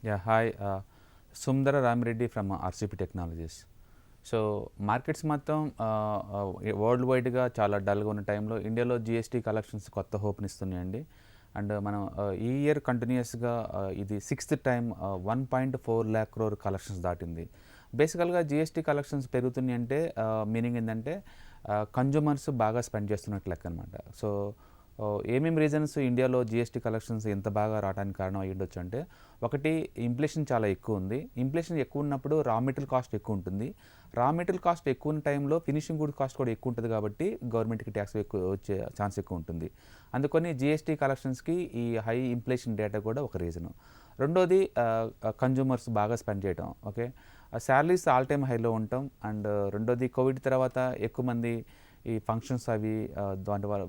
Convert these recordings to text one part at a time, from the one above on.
Yeah, hi. Sundara Rami Reddy from RCP Technologies. So markets మొత్తం world వైడ్గా చాలా డల్గా ఉన్న టైంలో ఇండియాలో జిఎస్టీ కలెక్షన్స్ కొత్త హోప్ని ఇస్తున్నాయండి. అండ్ మనం ఈ ఇయర్ కంటిన్యూస్గా ఇది 6th time 1.4 lakh crore collections దాటింది. బేసికల్గా జిఎస్టీ కలెక్షన్స్ పెరుగుతున్నాయి అంటే మీనింగ్ ఏంటంటే కన్జ్యూమర్స్ బాగా స్పెండ్ చేస్తున్నట్టు లెక్క అనమాట. సో ఏమేమి రీజన్స్ ఇండియాలో జిఎస్టీ కలెక్షన్స్ ఎంత బాగా రావడానికి కారణం అయ్యి ఉండొచ్చు అంటే, ఒకటి ఇన్ఫ్లేషన్ చాలా ఎక్కువ ఉంది. ఇన్ఫ్లేషన్ ఎక్కువ ఉన్నప్పుడు రా మెటీరియల్ కాస్ట్ ఎక్కువ ఉంటుంది. రా మెటీరియల్ కాస్ట్ ఎక్కువ ఉన్న టైంలో ఫినిషింగ్ గుడ్ కాస్ట్ కూడా ఎక్కువ ఉంటుంది కాబట్టి గవర్నమెంట్కి ట్యాక్స్ ఎక్కువ వచ్చే ఛాన్స్ ఎక్కువ ఉంటుంది. అందుకని జిఎస్టీ కలెక్షన్స్కి ఈ హై ఇన్ఫ్లేషన్ డేటా కూడా ఒక రీజను. రెండోది కన్జ్యూమర్స్ బాగా స్పెండ్ చేయడం. ఓకే, శాలరీస్ ఆల్ టైమ్ హైలో ఉండటం. అండ్ రెండోది కోవిడ్ తర్వాత ఎక్కువ మంది ఈ ఫంక్షన్స్ అవి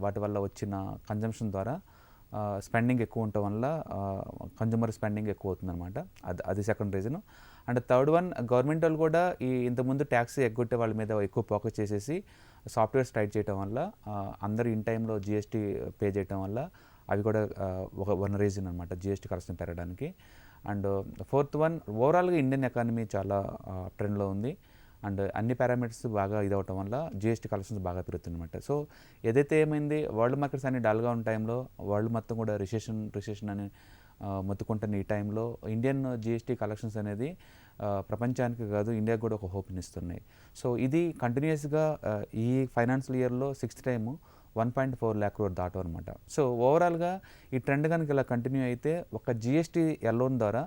వాటి వల్ల వచ్చిన కన్జంప్షన్ ద్వారా స్పెండింగ్ ఎక్కువ ఉండటం వల్ల కన్జ్యూమర్ స్పెండింగ్ ఎక్కువ అవుతుందన్నమాట. అది second reason. And third one, government వాళ్ళు కూడా ఇంతకుముందు ట్యాక్స్ ఎగ్గొట్టే వాళ్ళ మీద ఎక్కువ ఫోకస్ చేసేసి సాఫ్ట్వేర్స్ టైట్ చేయడం వల్ల అందరూ ఇన్ టైంలో జిఎస్టీ పే చేయడం వల్ల అవి కూడా వన్ రీజన్ అనమాట జిఎస్టీ కలెక్షన్ పెరగడానికి. అండ్ ఫోర్త్ వన్, ఓవరాల్గా ఇండియన్ ఎకానమీ చాలా ట్రెండ్లో ఉంది. అండ్ అన్ని పారామీటర్స్ బాగా ఇదవటం వల్ల జిఎస్టీ కలెక్షన్స్ బాగా పెరుగుతుందన్నమాట. సో ఏదైతే ఏమైంది, వరల్డ్ మార్కెట్స్ అన్ని డల్గా ఉన్న టైంలో వరల్డ్ మొత్తం కూడా రిసెషన్ అని మొత్తుకుంటున్న ఈ టైంలో ఇండియన్ జిఎస్టీ కలెక్షన్స్ అనేది ప్రపంచానికి కాదు ఇండియాకి కూడా ఒక హోప్ని ఇస్తున్నాయి. సో ఇది కంటిన్యూస్గా ఈ ఫైనాన్షియల్ ఇయర్లో 6th టైము 1.4 lakh crore దాటం అనమాట. సో ఓవరాల్గా ఈ ట్రెండ్ కనుక ఇలా కంటిన్యూ అయితే ఒక జిఎస్టీ ఎలోన్ ద్వారా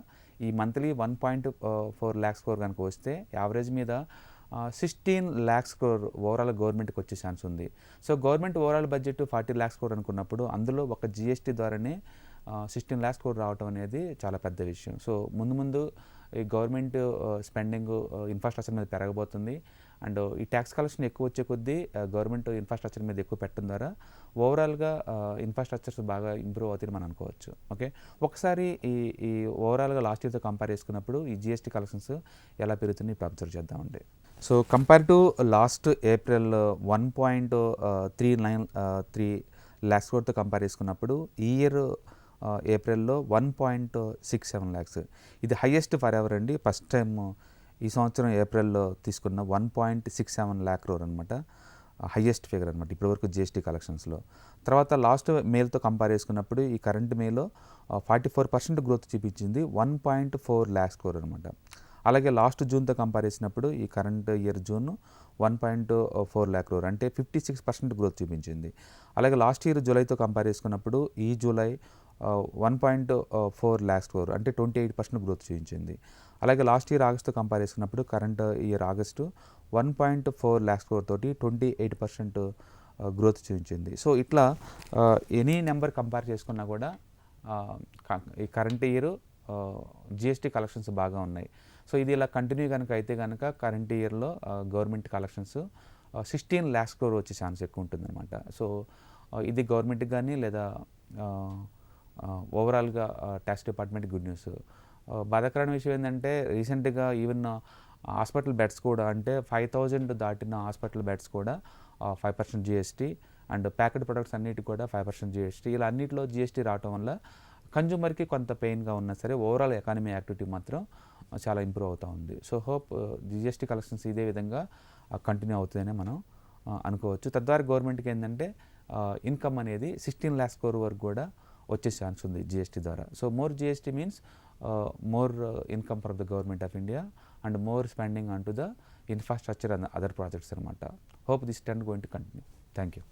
ఈ మంత్లీ 1.4 lakhs crore కనుక వస్తే యావరేజ్ మీద 16 lakhs crore ఓవరాల్ గవర్నమెంట్కి వచ్చే ఛాన్స్ ఉంది. So government overall budget 40 lakhs crore అనుకున్నప్పుడు అందులో ఒక జిఎస్టీ ద్వారానే 16 lakhs crore రావడం అనేది చాలా పెద్ద విషయం. సో ముందు ఈ గవర్నమెంట్ స్పెండింగ్ ఇన్ఫ్రాస్ట్రక్చర్ మీద పెరగబోతుంది. అండ్ ఈ ట్యాక్స్ కలెక్షన్ ఎక్కువ వచ్చే కొద్దీ గవర్నమెంట్ ఇన్ఫ్రాస్ట్రక్చర్ మీద ఎక్కువ పెట్టడం ద్వారా ఓవరాల్గా ఇన్ఫ్రాస్ట్రక్చర్స్ బాగా ఇంప్రూవ్ అవుతాయని మనం అనుకోవచ్చు. ఓకే, ఒకసారి ఈ ఓవరాల్గా లాస్ట్ ఇయర్తో కంపేర్ చేసుకున్నప్పుడు ఈ జిఎస్టీ కలెక్షన్స్ ఎలా పెరుగుతుంది ఇప్పుడు అబ్జర్వ్ చేద్దామండి. So compare to last April 1.393 lakhs crore compare చేసుకున్నప్పుడు ఈ ఇయర్ ఏప్రిల్లో 1.67 lakhs, ఇది హైయెస్ట్ ఫర్ ఎవర్ అండి. ఫస్ట్ టైం ఈ సంవత్సరం ఏప్రిల్లో తీసుకున్న 1.67 lakh crore అనమాట, హైయెస్ట్ ఫిగర్ అనమాట ఇప్పటివరకు జిఎస్టీ కలెక్షన్స్లో. తర్వాత లాస్ట్ మేతో కంపేర్ చేసుకున్నప్పుడు ఈ కరెంట్ మేలో 44% గ్రోత్ చూపించింది, 1.4 lakhs crore అనమాట. అలాగే లాస్ట్ జూన్తో కంపేర్ చేసినప్పుడు ఈ current year June 1.4 lakh crore అంటే 56% గ్రోత్ చూపించింది. అలాగే లాస్ట్ ఇయర్ జూలైతో కంపేర్ చేసుకున్నప్పుడు ఈ జూలై 1.4 lakhs crore అంటే 28% గ్రోత్ చూపించింది. అలాగే లాస్ట్ ఇయర్ ఆగస్ట్తో కంపేర్ చేసుకున్నప్పుడు current year August 1.4 lakhs crore తోటి 28% గ్రోత్ చూపించింది. సో ఇట్లా ఎనీ నెంబర్ కంపేర్ చేసుకున్నా కూడా ఈ కరెంట్ ఇయర్ జిఎస్టీ కలెక్షన్స్ బాగా ఉన్నాయి. సో ఇది ఇలా కంటిన్యూ కనుక అయితే కనుక కరెంట్ ఇయర్లో గవర్నమెంట్ కలెక్షన్స్ 16 lakhs crore వచ్చే ఛాన్స్ ఎక్కువ ఉంటుందన్నమాట. సో ఇది గవర్నమెంట్కి కానీ లేదా ఓవరాల్గా ట్యాక్స్ డిపార్ట్మెంట్ గుడ్ న్యూస్. బాధాకరమైన విషయం ఏంటంటే రీసెంట్గా ఈవెన్ హాస్పిటల్ బెడ్స్ కూడా అంటే 5,000 దాటిన హాస్పిటల్ బెడ్స్ కూడా 5% జిఎస్టీ, అండ్ ప్యాకెడ్ ప్రొడక్ట్స్ అన్నిటి కూడా 5% జిఎస్టీ, ఇలా అన్నింటిలో జిఎస్టీ రావడం వల్ల కన్జ్యూమర్కి కొంత పెయిన్గా ఉన్నా సరే ఓవరాల్ ఎకానమీ యాక్టివిటీ మాత్రం చాలా ఇంప్రూవ్ అవుతూ ఉంది. సో హోప్ జిఎస్టీ కలెక్షన్స్ ఇదే విధంగా కంటిన్యూ అవుతుందని మనం అనుకోవచ్చు. తద్వారా గవర్నమెంట్కి ఏంటంటే ఇన్కమ్ అనేది 16 lakhs crore వరకు కూడా వచ్చే ఛాన్స్ ఉంది జిఎస్టీ ద్వారా. So more GST means more income for the government of India and more spending on to the infrastructure and other projects అనమాట. Hope this trend going to continue. Thank you.